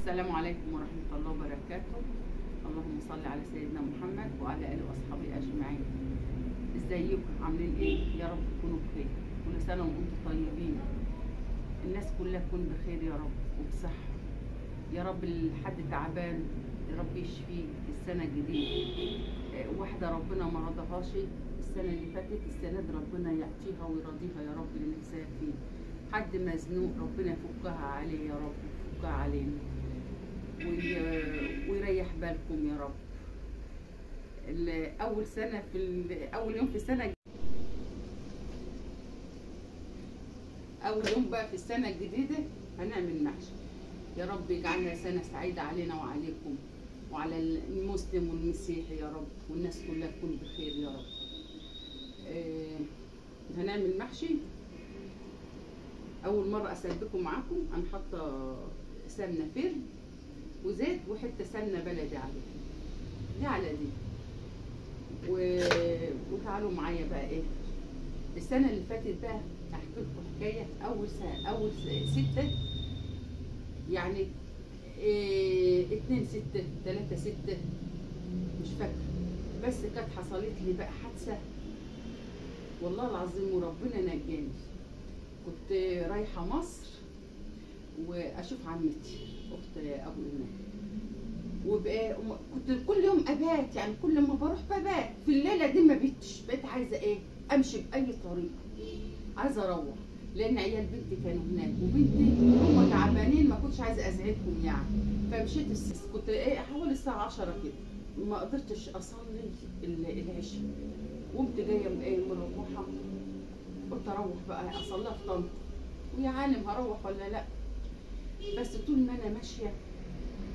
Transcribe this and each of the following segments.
السلام عليكم ورحمة الله وبركاته. اللهم صل على سيدنا محمد وعلى آله وأصحابه أجمعين. ازيكم عاملين ايه؟ يا رب تكونوا بخير، كل سنة وانتم طيبين. الناس كلها تكون بخير يا رب وبصحة يا رب. الحد تعبان يا رب يشفيه السنة الجديدة. واحدة ربنا ما رضاهاش السنة اللي فاتت، السنة دي ربنا يعطيها ويرضيها يا رب اللي نفسها فيه. حد مزنوق ربنا يفكها عليه يا رب، يفكها علينا ويريح بالكم يا رب. أول سنة أول يوم في السنة، أول يوم بقى في السنة الجديدة هنعمل محشي. يا رب يجعلها سنة سعيدة علينا وعليكم وعلى المسلم والمسيحي يا رب، والناس كلها تكون بخير يا رب. هنعمل محشي. أول مرة أسبكم معاكم. أنا حاطة سمنة فرن وزيت وحتة سمنة بلدي عليه، دي على دي. وتعالوا معايا بقى ايه السنة اللي فاتت بقى. احكي لكم حكاية. أول ستة يعني 2/6 3/6 مش فاكرة، بس كانت حصلت لي بقى حادثة والله العظيم وربنا نجاني. كنت رايحة مصر واشوف عمتي اخت ابو ايمان، وبقى كنت كل يوم ابات، يعني كل ما بروح ببات. في الليله دي ما بيتش، بقيت عايزه ايه امشي باي طريقه، عايزه اروح لان عيال بنتي كانوا هناك وبنتي هم تعبانين، ما كنتش عايزه ازعجهم يعني. فمشيت كنت ايه حوالي الساعه 10 كده، ما قدرتش اصلي العشاء. قمت جايه ايه مروحه، قلت اروح بقى اصليها في طنطا ويا عالم هروح ولا لا. بس طول ما انا ماشيه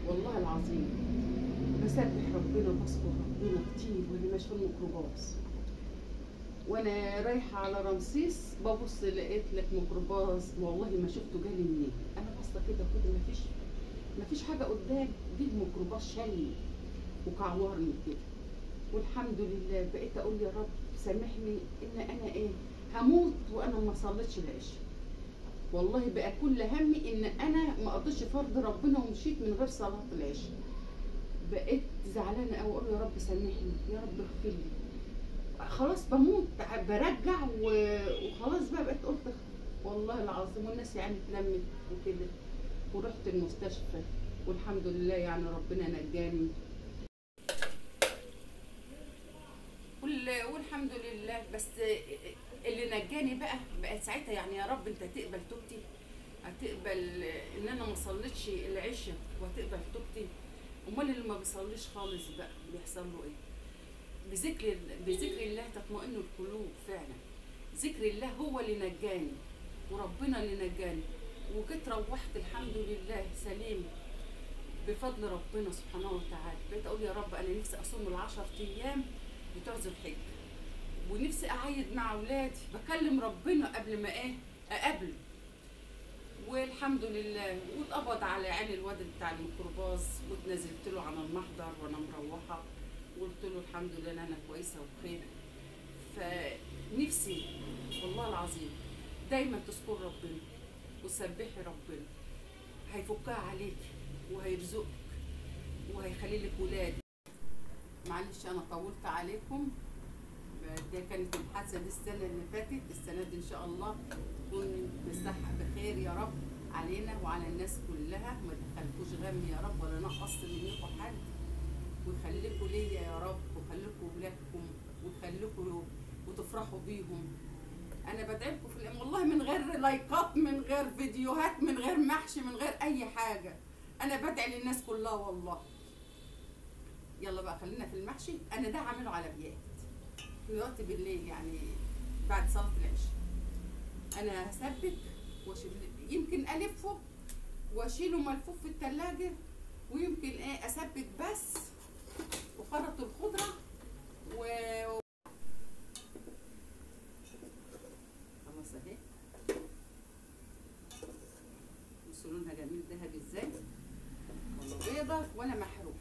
والله العظيم بسبح ربنا وبذكر ربنا كتير وانا ماشيه في الميكروباص. وانا رايحه على رمسيس ببص لقيت لك ميكروباص والله ما شفته جالي منين. انا باصه كده مفيش حاجه قدام، جه ميكروباص شالني وكعورني كده. والحمد لله بقيت اقول يا رب سامحني ان انا ايه هموت وانا ما صليتش العشاء. والله بقى كل همي ان انا ما اقضيش فرض ربنا ومشيت من غير صلاه العشاء. بقيت زعلانه قوي اقول يا رب سامحني يا رب اغفر لي. خلاص بموت برجع وخلاص بقى بقيت قلت والله العظيم. والناس يعني اتلمت وكده ورحت المستشفى والحمد لله يعني ربنا نجاني والحمد لله. بس اللي نجاني بقى ساعتها يعني يا رب انت هتقبل توبتي، هتقبل ان انا ما صليتش العشاء وهتقبل توبتي. امال اللي ما بيصليش خالص بقى بيحصل له ايه؟ بذكر الله تطمئن القلوب. فعلا ذكر الله هو اللي نجاني وربنا اللي نجاني. وجيت روحت الحمد لله سليم بفضل ربنا سبحانه وتعالى. بقيت اقول يا رب انا نفسي اصوم ال10 ايام بتوع ذو الحجه، ونفسي اعيد مع اولادي. بكلم ربنا قبل ما ايه اقابله. والحمد لله واتقبض على عين الواد بتاع الميكروباص واتنزلت له على المحضر وانا مروحه وقلت له الحمد لله انا كويسه وبخير. فنفسي والله العظيم دايما تذكر ربنا وتسبحي ربنا، هيفكها عليك وهيرزقك وهيخلي لك ولاد. معلش انا طولت عليكم. دي كانت الحادثه دي السنه اللي فاتت. السنه دي ان شاء الله تكون بالصحه بخير يا رب علينا وعلى الناس كلها. ما تدخلكوش غم يا رب ولا نقص منكم حد، ويخليكوا ليا يا رب ويخليكوا ولادكم ويخليكوا وتفرحوا بيهم. انا بدعيلكم في والله من غير لايكات، من غير فيديوهات، من غير محشي، من غير اي حاجه. انا بدعي للناس كلها والله. يلا بقى خلينا في المحشي. انا ده عامله على بيات دلوقتي بالليل يعني بعد صلاه العشاء. انا هسبك واشيل، يمكن الفه واشيله ملفوف في الثلاجه، ويمكن ايه اسبك بس وخرط الخضره خلاص اهي. بصوا لونها جميل ذهبي ازاي، ولا بيضه ولا محروقه.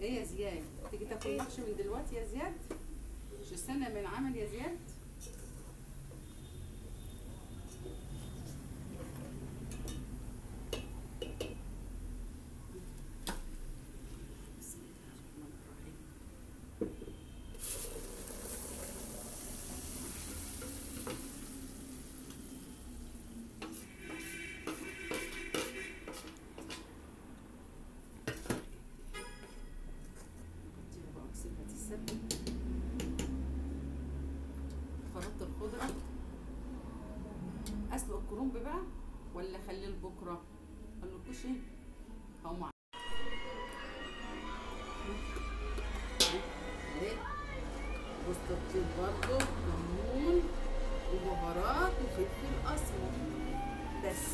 ايه يا زياد تيجي تاكل محشي من دلوقتي يا زياد؟ مش السنه من عمل يا زياد؟ اسلق الكرنب بقى ولا اخليه لبكره؟ مقلقوش ايه هم اهي. جوز الطيب برضه، كمون وبهارات وفلفل اسمر بس.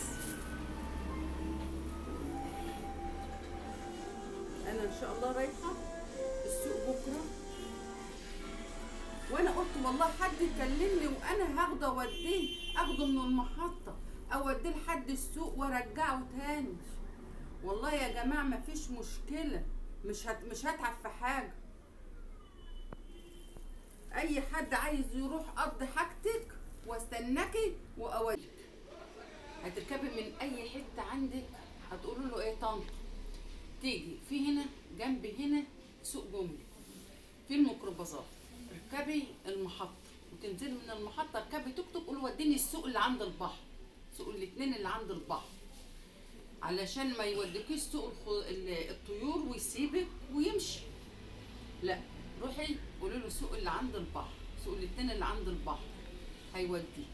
انا ان شاء الله رايحه السوق بكره، وانا قلت والله حد يكلمني وانا هاخده اوديه، اخده من المحطه اوديه لحد السوق وارجعه تاني. والله يا جماعه مفيش مشكله، مش هتعب في حاجه. اي حد عايز يروح قضي حاجتك واستناكي واوديك. هتركبي من اي حته عندك، هتقولوا له ايه طنط، تيجي في هنا جنبي هنا سوق جمله في الميكروباصات، اركبي المحطه وتنزلي من المحطه، اركبي توك توك قولوا وديني السوق اللي عند البحر، سوق الاتنين اللي عند البحر، علشان ما يوديكيش سوق الطيور ويسيبك ويمشي. لا روحي قولي له السوق اللي عند البحر، سوق الاتنين اللي عند البحر هيوديكي.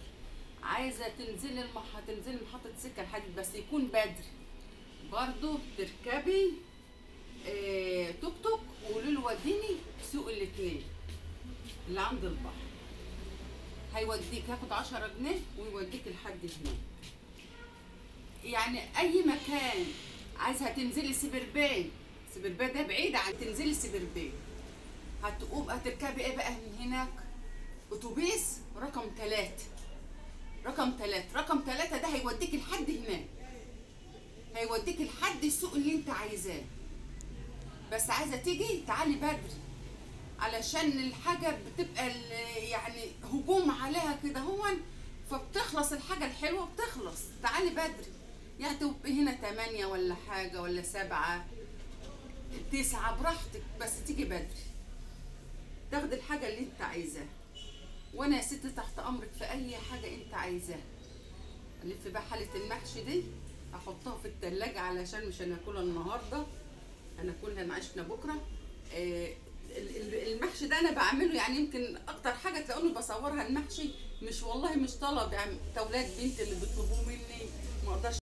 عايزه تنزلي هتنزلي محطه سكه الحديد بس يكون بدري برضو، تركبي توك توك وقولي له وديني سوق الاتنين اللي عند البحر، هيوديك، هاخد 10 جنيه ويوديك لحد هناك. يعني اي مكان عايزه تنزلي سيبرباي ده بعيد عن تنزلي سيبرباي، هتركبي ايه بقى من هناك؟ اتوبيس رقم 3 رقم 3 ده هيوديك لحد هناك، هيوديك لحد السوق اللي انت عايزاه. بس عايزه تيجي تعالي بدري، علشان الحاجه بتبقى يعني هجوم عليها كده هون، فبتخلص الحاجه الحلوه بتخلص. تعالي بدري، يعني تبقي هنا 8 ولا حاجه ولا 7 9 براحتك، بس تيجي بدري تاخدي الحاجه اللي انت عايزاها. وانا يا ستي تحت امرك في اي حاجه انت عايزاها. الف بقى حله المحشي دي احطها في التلاجة علشان مش هناكلها النهارده، هناكلها معاشنا بكره. المحشي ده انا بعمله يعني يمكن اكتر حاجه تلاقوني بصورها المحشي، مش والله مش طلب، يعني اولاد بنتي اللي بيطلبوه مني ما اقدرش.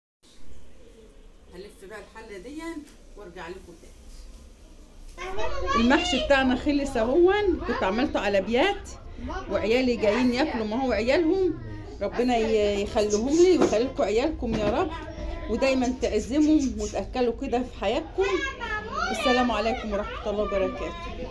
هلف بقى الحله دي وارجع لكم تاني. المحشي بتاعنا خلص اهون، كنت عملته على بيات وعيالي جايين ياكلوا ما هو عيالهم، ربنا يخليهم لي ويخلي لكم عيالكم يا رب، ودايما تعزموا وتاكلوا كده في حياتكم. السلام عليكم ورحمه الله وبركاته.